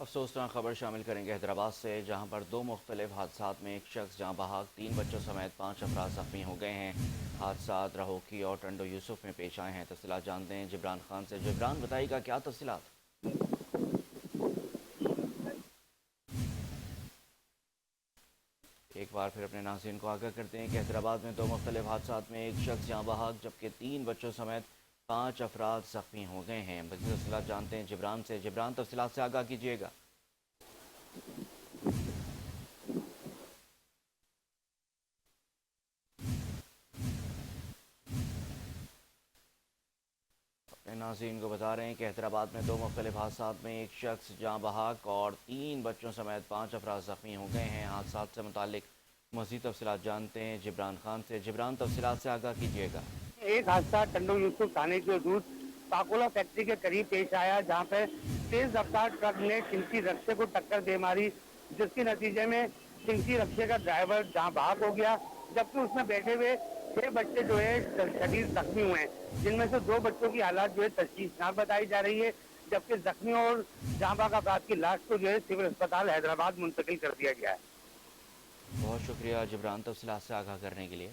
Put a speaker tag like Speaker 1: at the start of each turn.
Speaker 1: افسوسناک خبر شامل کریں گے حیدرآباد سے، جہاں پر دو مختلف حادثات میں ایک شخص جاں بحق 3 بچوں سمیت 5 افراد زخمی ہو گئے ہیں۔ حادثات رہوکی اور ٹنڈو یوسف میں پیش آئے ہیں۔ تفصیلات جانتے ہیں جبران خان سے۔ جبران، بتائیے گا کیا تفصیلات؟ ایک بار پھر اپنے ناظرین کو آگاہ کرتے ہیں کہ حیدرآباد میں دو مختلف حادثات میں ایک شخص جاں بحق جبکہ 3 بچوں سمیت 5 افراد زخمی ہو گئے ہیں۔ مزید تفصیلات جانتے ہیں جبران سے۔ جبران، تفصیلات سے آگاہ کیجیے گا۔ اپنے ناظرین کو بتا رہے ہیں کہ حیدرآباد میں دو مختلف حادثات میں ایک شخص جاں بحق اور 3 بچوں سمیت 5 افراد زخمی ہو گئے ہیں۔ حادثات سے متعلق مزید تفصیلات جانتے ہیں جبران خان سے۔ جبران، تفصیلات سے آگاہ کیجیے گا۔
Speaker 2: ایک حادثہ ٹنڈو یوسف تھانے کے حدود پاکولا فیکٹری کے قریب پیش آیا، جہاں پہ تیز رفتار ٹرک نے ٹنکی رکشے کو ٹکر دے ماری، جس کے نتیجے میں ٹنکی رکشے کا ڈرائیور جہاں بحق ہو گیا، جبکہ اس میں بیٹھے ہوئے 6 بچے جو ہے شدید زخمی ہوئے ہیں، جن میں سے 2 بچوں کی حالات جو ہے تشویشناک بتائی جا رہی ہے، جبکہ زخمیوں اور جاں بحق افراد کی لاش کو جو ہے سول اسپتال حیدرآباد منتقل کر دیا گیا ہے۔
Speaker 1: بہت شکریہ جبران، تفصیلات سے آگاہ کرنے کے لیے۔